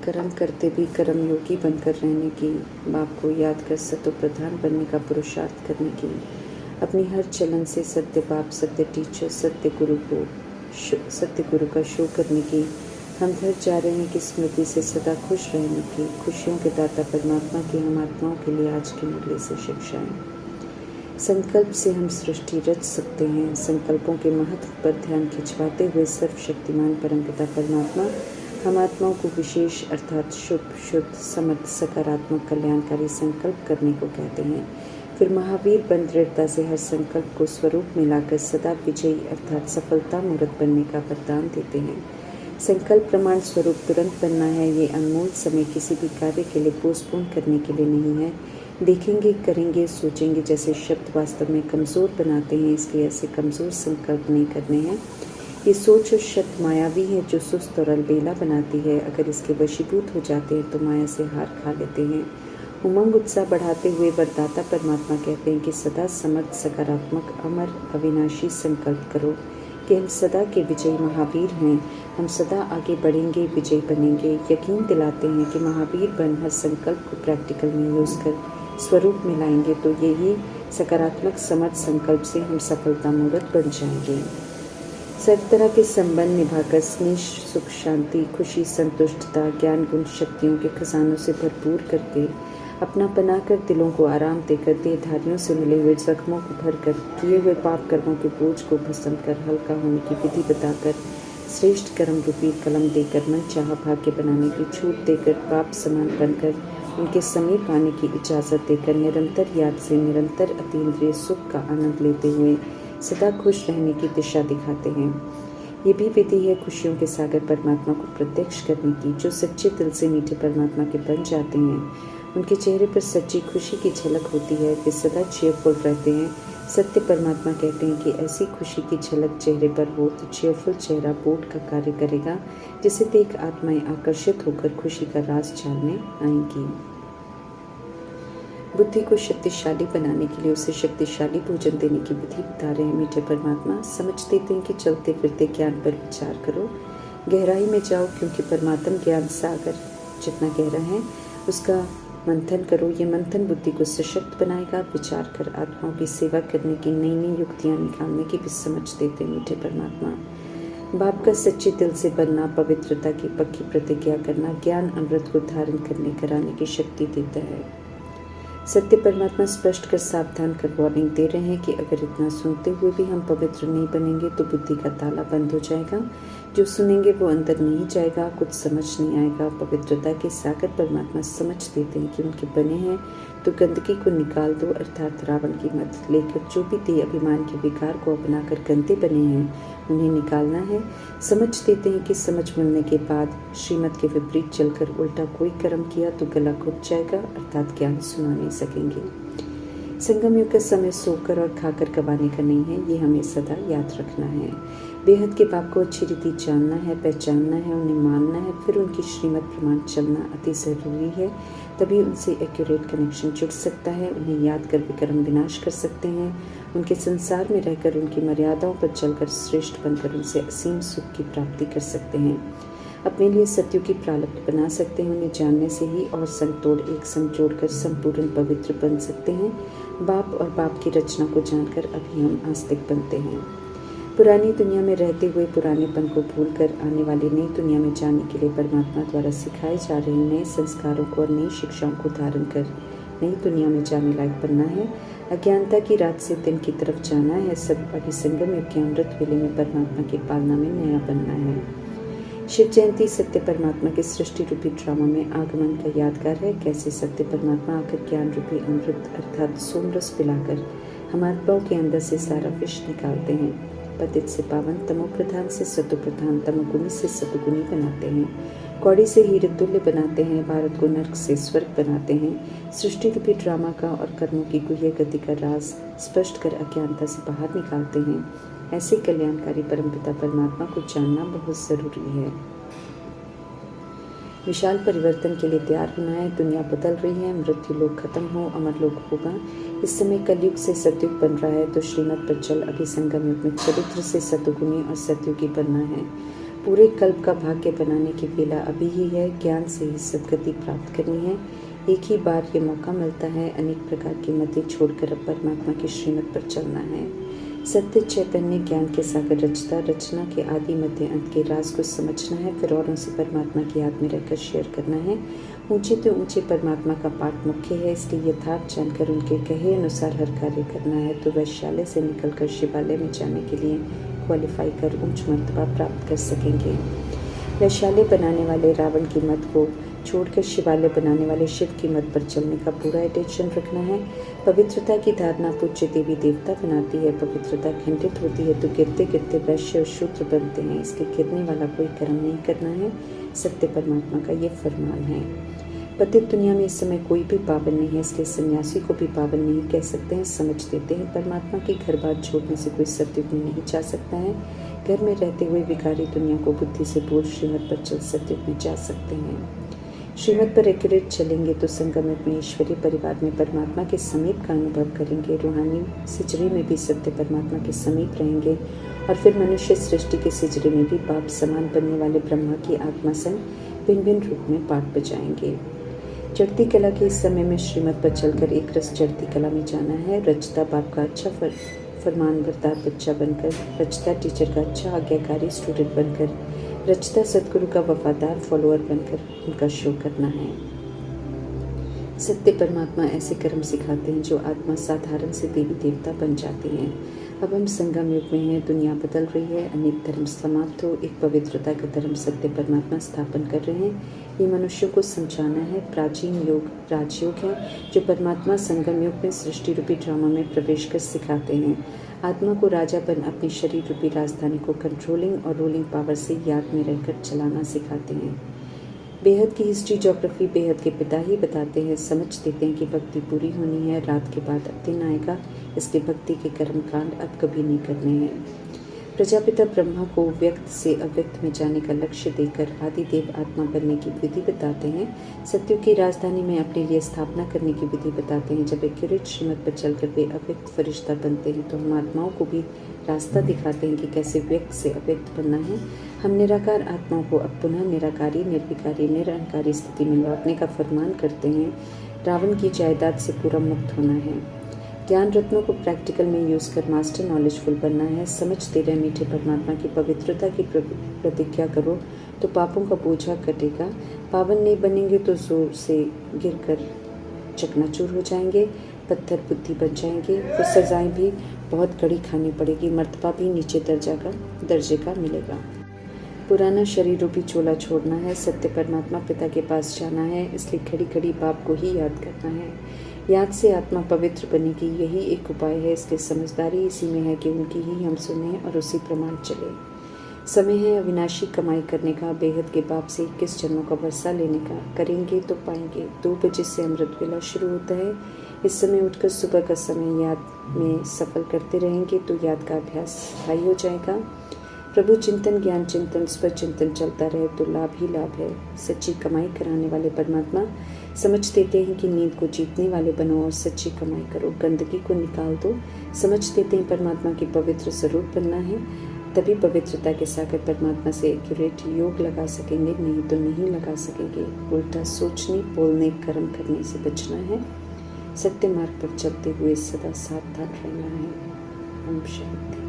कर्म करते भी कर्म योगी बनकर रहने की, बाप को याद कर सतो प्रधान बनने का पुरुषार्थ करने की, अपनी हर चलन से सत्य बाप, सत्य टीचर, सत्य गुरु का शो करने की, हम घर जा रहे हैं कि स्मृति से सदा खुश रहने की, खुशियों के दाता परमात्मा की हम आत्माओं के लिए आज के मुरली से शिक्षाएं। संकल्प से हम सृष्टि रच सकते हैं। संकल्पों के महत्व पर ध्यान खिंचवाते हुए सर्वशक्तिमान परमपिता परमात्मा हम आत्माओं को विशेष अर्थात शुभ, शुद्ध, समर्थ, सकारात्मक, कल्याणकारी संकल्प करने को कहते हैं। फिर महावीर बन दृढ़ता से हर संकल्प को स्वरूप में लाकर सदा विजयी अर्थात सफलता मूर्त बनने का वरदान देते हैं। संकल्प प्रमाण स्वरूप तुरंत बनना है। ये अनमोल समय किसी भी कार्य के लिए पोस्टपोन करने के लिए नहीं है। देखेंगे, करेंगे, सोचेंगे जैसे शब्द वास्तव में कमज़ोर बनाते हैं, इसलिए ऐसे कमज़ोर संकल्प नहीं करने हैं। ये सोच और शब्द मायावी है जो सुस्त और अलबेला बनाती है। अगर इसके वशीभूत हो जाते हैं तो माया से हार खा लेते हैं। उमंग उत्साह बढ़ाते हुए वरदाता परमात्मा कहते हैं कि सदा समर्थ, सकारात्मक, अमर, अविनाशी संकल्प करो कि हम सदा के विजयी महावीर हैं। हम सदा आगे बढ़ेंगे, विजयी बनेंगे। यकीन दिलाते हैं कि महावीर बन हर संकल्प को प्रैक्टिकल में यूज़ कर स्वरूप में लाएंगे तो यही सकारात्मक समर्थ संकल्प से हम सफलता मूर्त बन जाएंगे। सब तरह के संबंध निभाकर स्नेह, सुख, शांति, खुशी, संतुष्टता, ज्ञान, गुण, शक्तियों के खजानों से भरपूर करके अपना बनाकर दिलों को आराम देकर देहधारियों से मिले हुए जख्मों को भरकर किए हुए पाप कर्मों के बोझ को भस्म कर हल्का होने की विधि बताकर श्रेष्ठ कर्म रूपी कलम देकर मन चाहा भाग्य बनाने की छूट देकर पाप समान बनकर उनके समीप आने की इजाज़त देकर निरंतर याद से निरंतर अतीन्द्रिय सुख का आनंद लेते हुए सदा खुश रहने की दिशा दिखाते हैं। ये भी विधि है खुशियों के सागर परमात्मा को प्रत्यक्ष करने की। जो सच्चे दिल से मीठे परमात्मा के बन जाते हैं उनके चेहरे पर सच्ची खुशी की झलक होती है। वे सदा चेयरफुल रहते हैं। सत्य परमात्मा कहते हैं कि ऐसी खुशी की झलक चेहरे पर हो तो चेयरफुल चेहरा बोर्ड का कार्य करेगा, जिसे देख आत्माएं आकर्षित होकर खुशी का राज जानने आएंगी। बुद्धि को शक्तिशाली बनाने के लिए उसे शक्तिशाली भोजन देने की विधि बता रहे हैं मीठे परमात्मा। समझ देते हैं कि चलते फिरते ज्ञान पर विचार करो, गहराई में जाओ, क्योंकि परमात्म ज्ञान सागर जितना गहरा है उसका मंथन करो। ये मंथन बुद्धि को सशक्त बनाएगा। विचार कर आत्माओं की सेवा करने की नई नई युक्तियाँ निकालने की भी समझ देते मीठे परमात्मा। बाप का सच्चे दिल से बनना, पवित्रता की पक्की प्रतिज्ञा करना ज्ञान अमृत को धारण करने कराने की शक्ति देता है। सत्य परमात्मा स्पष्ट कर सावधान कर वार्निंग दे रहे हैं कि अगर इतना सुनते हुए भी हम पवित्र नहीं बनेंगे तो बुद्धि का ताला बंद हो जाएगा। जो सुनेंगे वो अंदर नहीं जाएगा, कुछ समझ नहीं आएगा। पवित्रता के सागर परमात्मा समझ देते हैं कि उनके बने हैं तो गंदगी को निकाल दो, अर्थात रावण की मदद लेकर जो भी देह अभिमान के विकार को अपनाकर गंदे बने हैं उन्हें निकालना है। समझ देते हैं कि समझ मिलने के बाद श्रीमत के विपरीत चलकर उल्टा कोई कर्म किया तो गला घुट जाएगा, अर्थात ज्ञान सुना नहीं सकेंगे। संगम युग का समय सोकर और खाकर गंवाने का नहीं है, ये हमें सदा याद रखना है। बेहद के बाप को अच्छी रीति जानना है, पहचानना है, उन्हें मानना है, फिर उनकी श्रीमत प्रमाण चलना अति ज़रूरी है। तभी उनसे एक्यूरेट कनेक्शन जुड़ सकता है। उन्हें याद कर विक्रम विनाश कर सकते हैं। उनके संसार में रहकर उनकी मर्यादाओं पर चलकर श्रेष्ठ बनकर उनसे असीम सुख की प्राप्ति कर सकते हैं। अपने लिए सत्यों की प्रारब्ध बना सकते हैं। उन्हें जानने से ही और संग तोड़ एक संग जोड़कर संपूर्ण पवित्र बन सकते हैं। बाप और बाप की रचना को जानकर अभी हम आस्तिक बनते हैं। पुरानी दुनिया में रहते हुए पुरानेपन को भूलकर आने वाली नई दुनिया में जाने के लिए परमात्मा द्वारा सिखाए जा रहे नए संस्कारों को और नई शिक्षाओं को धारण कर नई दुनिया में जाने लायक बनना है। अज्ञानता की रात से दिन की तरफ जाना है। सभी संगम युग के अमृत वेले में परमात्मा की पालना में नया बनना है। शिव जयंती सत्य परमात्मा के सृष्टि रूपी ड्रामा में आगमन का यादगार है। कैसे सत्य परमात्मा आकर ज्ञान रूपी अमृत अर्थात सोमरस पिलाकर हमारे आत्माओं के अंदर से सारा विष निकालते हैं। पतित से पावन, तमो प्रधान से सतो प्रधान, तमोगुणी से सतोगुणी बनाते हैं। कौड़ी से हीरे तुल्य बनाते हैं। भारत को नर्क से स्वर्ग बनाते हैं। सृष्टि रूपी ड्रामा का और कर्मों की गुह्य गति का राज स्पष्ट कर अज्ञानता से बाहर निकालते हैं। ऐसे कल्याणकारी परमपिता परमात्मा को जानना बहुत जरूरी है। विशाल परिवर्तन के लिए तैयार होना है। दुनिया बदल रही है। मृत्यु लोक खत्म हो, अमर लोक होगा। इस समय कलयुग से सतयुग बन रहा है तो श्रीमत पर चल अभी संगम युग में चरित्र से सतुगुणी और सतयुगी बनना है। पूरे कल्प का भाग्य बनाने की वेला अभी ही है। ज्ञान से ही सद्गति प्राप्त करनी है। एक ही बार ये मौका मिलता है। अनेक प्रकार की मतें छोड़कर अब परमात्मा की श्रीमत पर चलना है। सत्य चैतन्य ज्ञान के सागर रचता, रचना के आदि मध्य अंत के राज को समझना है, फिर औरों से परमात्मा की याद में रहकर शेयर करना है। ऊंचे तो ऊंचे परमात्मा का पाठ मुख्य है, इसलिए यथार्थ जानकर उनके कहे अनुसार हर कार्य करना है तो वैश्यालय से निकलकर शिवालय में जाने के लिए क्वालिफाई कर उच्च मर्तबा प्राप्त कर सकेंगे। वैश्यालय बनाने वाले रावण की मत को छोड़कर शिवालय बनाने वाले शिव की मत पर चलने का पूरा अटेंशन रखना है। पवित्रता की धारणा पूज्य देवी देवता बनाती है। पवित्रता खंडित होती है तो गिरते गिरते वैश्य और शूद्र बनते हैं, इसलिए गिरने वाला कोई कर्म नहीं करना है। सत्य परमात्मा का ये फरमान है। पतित दुनिया में इस समय कोई भी पावन नहीं है, इसलिए सन्यासी को भी पावन नहीं कह सकते हैं। समझ देते हैं परमात्मा की घर बार छोड़ने से कोई सत्युग में नहीं जा सकता है। घर में रहते हुए विकारी दुनिया को बुद्धि से दूर श्रीमत पर चल सत्युग में जा सकते हैं। श्रीमत पर एक्यूरेट चलेंगे तो संगम में ईश्वरीय परिवार में परमात्मा के समीप का अनुभव करेंगे। रूहानी सिजरे में भी सत्य परमात्मा के समीप रहेंगे और फिर मनुष्य सृष्टि के सिजरे में भी बाप समान बनने वाले ब्रह्मा की आत्मा संग भिन्न भिन्न रूप में पाठ बजाएंगे। चढ़ती कला के इस समय में श्रीमत पर चलकर एक रस चढ़ती कला में जाना है। रचता बाप का अच्छा फरमान बरदार बच्चा बनकर, रचता टीचर का अच्छा आज्ञाकारी स्टूडेंट बनकर, रचता सदगुरु का वफादार फॉलोअर बनकर उनका शो करना है। सत्य परमात्मा ऐसे कर्म सिखाते हैं जो आत्मा साधारण से देवी देवता बन जाती हैं। अब हम संगम युग में हैं, दुनिया बदल रही है, अनेक धर्म समाप्त हो, एक पवित्रता का धर्म सत्य परमात्मा स्थापन कर रहे हैं। ये मनुष्यों को समझाना है। प्राचीन योग राजयोग है जो परमात्मा संगम युग में सृष्टि रूपी ड्रामा में प्रवेश कर सिखाते हैं। आत्मा को राजा बन अपनी शरीर रूपी राजधानी को कंट्रोलिंग और रूलिंग पावर से याद में रहकर चलाना सिखाते हैं। बेहद की हिस्ट्री ज्योग्राफी बेहद के पिता ही बताते हैं। समझ देते हैं कि भक्ति पूरी होनी है, रात के बाद अब दिन आएगा, इसलिए भक्ति के कर्मकांड अब कभी नहीं करने हैं। प्रजापिता ब्रह्मा को व्यक्त से अव्यक्त में जाने का लक्ष्य देकर आदिदेव आत्मा बनने की विधि बताते हैं। सत्युग की राजधानी में अपने लिए स्थापना करने की विधि बताते हैं। जब एक्यूरेट श्रीमत पर चलकर वे अव्यक्त फरिश्ता बनते हैं तो हम आत्माओं को भी रास्ता दिखाते हैं कि कैसे व्यक्त से अव्यक्त बनना है। हम निराकार आत्माओं को अब पुनः निराकारी, निर्विकारी, निरअहंकारी स्थिति में लौटने का फरमान करते हैं। रावण की जायदाद से पूरा मुक्त होना है। ज्ञान रत्नों को प्रैक्टिकल में यूज कर मास्टर नॉलेजफुल बनना है। समझ तेरे मीठे परमात्मा की पवित्रता की प्रतिज्ञा करो तो पापों का बोझा कटेगा। पावन नहीं बनेंगे तो जोर से गिरकर चकनाचूर हो जाएंगे, पत्थर बुद्धि बन जाएंगे। फिर सजाएं भी बहुत कड़ी खानी पड़ेगी, मर्तबा भी नीचे दर्जे का मिलेगा। पुराना शरीर रूपी चोला छोड़ना है। सत्य परमात्मा पिता के पास जाना है, इसलिए खड़ी खड़ी बाप को ही याद करना है। याद से आत्मा पवित्र बनेगी, यही एक उपाय है। इसलिए समझदारी इसी में है कि उनकी ही हम सुने और उसी प्रमाण चले। समय है अविनाशी कमाई करने का। बेहद के बाप से 21 जन्मों का वर्षा लेने का। करेंगे तो पाएंगे। 2 बजे से अमृत वेला शुरू होता है। इस समय उठकर सुबह का समय याद में सफल करते रहेंगे तो याद का अभ्यास स्थायी हो जाएगा। प्रभु चिंतन, ज्ञान चिंतन, स्वर चिंतन चलता रहे तो लाभ ही लाभ है। सच्ची कमाई कराने वाले परमात्मा समझ देते हैं कि नींद को जीतने वाले बनो और सच्ची कमाई करो, गंदगी को निकाल दो। समझ देते हैं परमात्मा की पवित्र स्वरूप बनना है, तभी पवित्रता के सागर परमात्मा से एक्यूरेट योग लगा सकेंगे, नहीं तो नहीं लगा सकेंगे। उल्टा सोचने, बोलने, कर्म करने से बचना है। सत्य मार्ग पर चलते हुए सदा सावधान रहना है। ओम शांति।